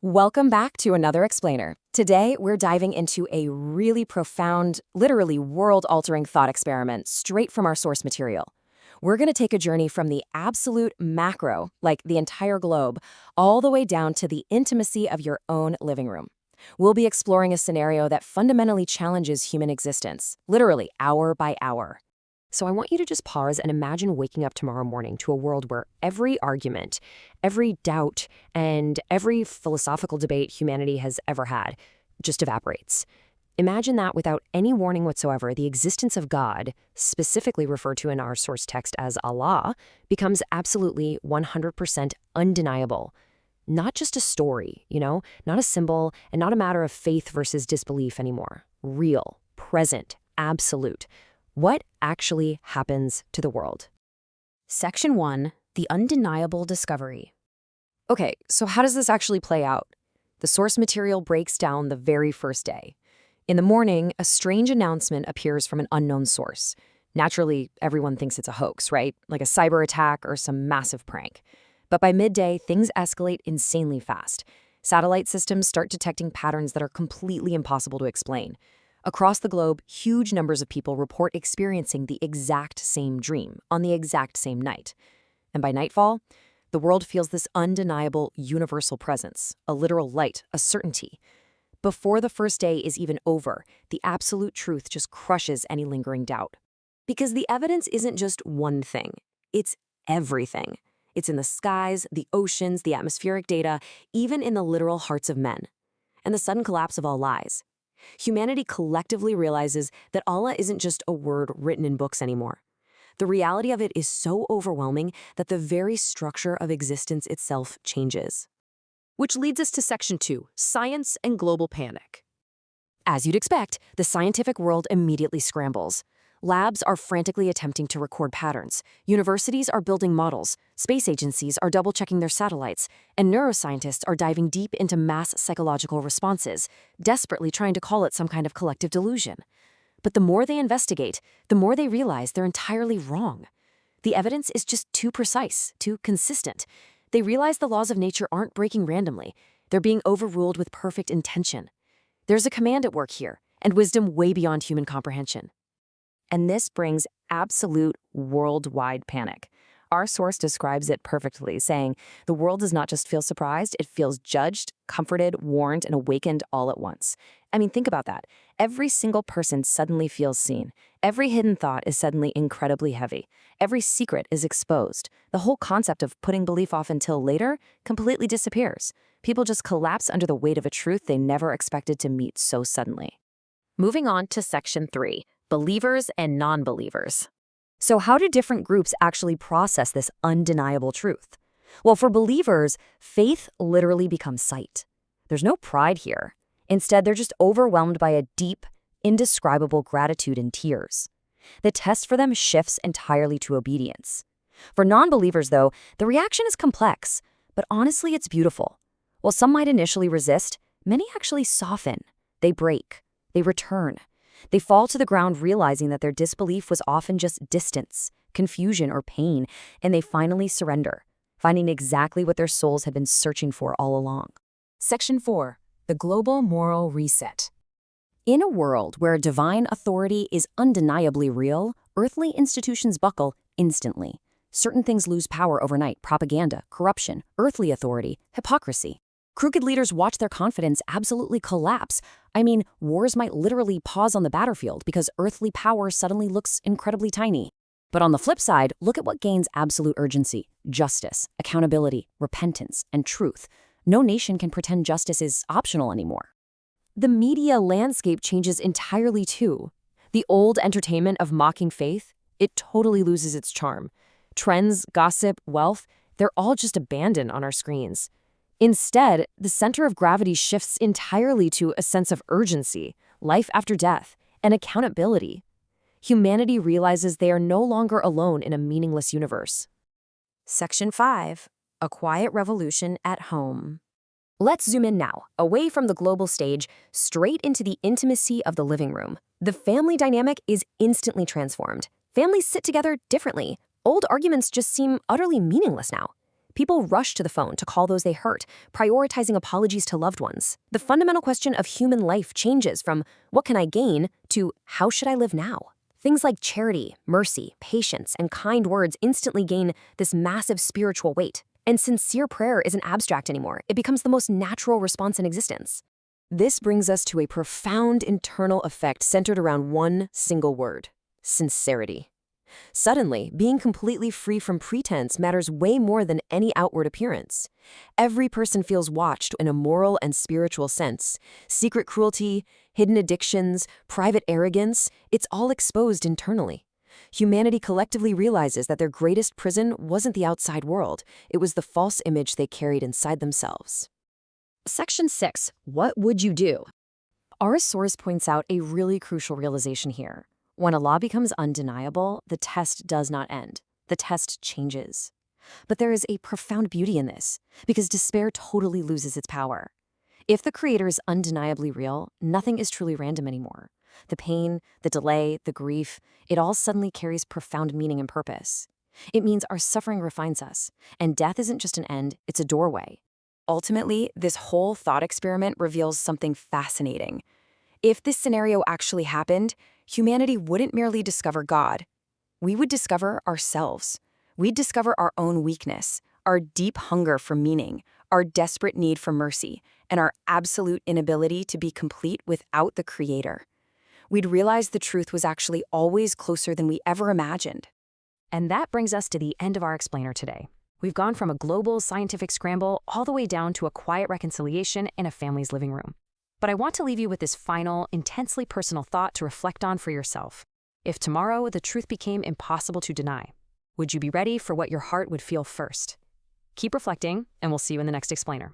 Welcome back to another explainer. Today, we're diving into a really profound, literally world-altering thought experiment straight from our source material. We're going to take a journey from the absolute macro, like the entire globe, all the way down to the intimacy of your own living room. We'll be exploring a scenario that fundamentally challenges human existence, literally hour by hour. So I want you to just pause and imagine waking up tomorrow morning to a world where every argument, every doubt, and every philosophical debate humanity has ever had just evaporates. Imagine that without any warning whatsoever, the existence of God, specifically referred to in our source text as Allah, becomes absolutely 100% undeniable. Not just a story, not a symbol, and not a matter of faith versus disbelief anymore. Real, present, absolute. What actually happens to the world? Section 1, the undeniable discovery. Okay, so how does this actually play out? The source material breaks down the very first day. In the morning, a strange announcement appears from an unknown source. Naturally, everyone thinks it's a hoax, right? Like a cyber attack or some massive prank. But by midday, things escalate insanely fast. Satellite systems start detecting patterns that are completely impossible to explain. Across the globe, huge numbers of people report experiencing the exact same dream on the exact same night. And by nightfall, the world feels this undeniable universal presence, a literal light, a certainty. Before the first day is even over, the absolute truth just crushes any lingering doubt. Because the evidence isn't just one thing, it's everything. It's in the skies, the oceans, the atmospheric data, even in the literal hearts of men. And the sudden collapse of all lies. Humanity collectively realizes that Allah isn't just a word written in books anymore. The reality of it is so overwhelming that the very structure of existence itself changes. Which leads us to Section 2, Science and Global Panic. As you'd expect, the scientific world immediately scrambles. Labs are frantically attempting to record patterns. Universities are building models. Space agencies are double-checking their satellites. And neuroscientists are diving deep into mass psychological responses, desperately trying to call it some kind of collective delusion. But the more they investigate, the more they realize they're entirely wrong. The evidence is just too precise, too consistent. They realize the laws of nature aren't breaking randomly. They're being overruled with perfect intention. There's a command at work here, and wisdom way beyond human comprehension. And this brings absolute worldwide panic. Our source describes it perfectly, saying, the world does not just feel surprised, it feels judged, comforted, warned, and awakened all at once. I mean, think about that. Every single person suddenly feels seen. Every hidden thought is suddenly incredibly heavy. Every secret is exposed. The whole concept of putting belief off until later completely disappears. People just collapse under the weight of a truth they never expected to meet so suddenly. Moving on to Section 3. Believers and non-believers. So how do different groups actually process this undeniable truth? Well, for believers, faith literally becomes sight. There's no pride here. Instead, they're just overwhelmed by a deep, indescribable gratitude and tears. The test for them shifts entirely to obedience. For non-believers, though, the reaction is complex, but honestly, it's beautiful. While some might initially resist, many actually soften. They break. They return. They fall to the ground realizing that their disbelief was often just distance, confusion, or pain, and they finally surrender, finding exactly what their souls had been searching for all along. Section 4. The Global Moral Reset. In a world where divine authority is undeniably real, earthly institutions buckle instantly. Certain things lose power overnight: propaganda, corruption, earthly authority, hypocrisy. Crooked leaders watch their confidence absolutely collapse. I mean, wars might literally pause on the battlefield because earthly power suddenly looks incredibly tiny. But on the flip side, look at what gains absolute urgency: justice, accountability, repentance, and truth. No nation can pretend justice is optional anymore. The media landscape changes entirely too. The old entertainment of mocking faith, it totally loses its charm. Trends, gossip, wealth, they're all just abandoned on our screens. Instead, the center of gravity shifts entirely to a sense of urgency, life after death, and accountability. Humanity realizes they are no longer alone in a meaningless universe. Section 5. A Quiet Revolution at Home. Let's zoom in now, away from the global stage, straight into the intimacy of the living room. The family dynamic is instantly transformed. Families sit together differently. Old arguments just seem utterly meaningless now. People rush to the phone to call those they hurt, prioritizing apologies to loved ones. The fundamental question of human life changes from what can I gain to how should I live now? Things like charity, mercy, patience, and kind words instantly gain this massive spiritual weight. And sincere prayer isn't abstract anymore. It becomes the most natural response in existence. This brings us to a profound internal effect centered around one single word: sincerity. Suddenly, being completely free from pretense matters way more than any outward appearance. Every person feels watched in a moral and spiritual sense. Secret cruelty, hidden addictions, private arrogance, it's all exposed internally. Humanity collectively realizes that their greatest prison wasn't the outside world, it was the false image they carried inside themselves. Section 6. What would you do? Our source points out a really crucial realization here. When a law becomes undeniable, the test does not end. The test changes. But there is a profound beauty in this, because despair totally loses its power. If the Creator is undeniably real, nothing is truly random anymore. The pain, the delay, the grief, it all suddenly carries profound meaning and purpose. It means our suffering refines us, and death isn't just an end, it's a doorway. Ultimately, this whole thought experiment reveals something fascinating. If this scenario actually happened, humanity wouldn't merely discover God. We would discover ourselves. We'd discover our own weakness, our deep hunger for meaning, our desperate need for mercy, and our absolute inability to be complete without the Creator. We'd realize the truth was actually always closer than we ever imagined. And that brings us to the end of our explainer today. We've gone from a global scientific scramble all the way down to a quiet reconciliation in a family's living room. But I want to leave you with this final, intensely personal thought to reflect on for yourself. If tomorrow the truth became impossible to deny, would you be ready for what your heart would feel first? Keep reflecting, and we'll see you in the next explainer.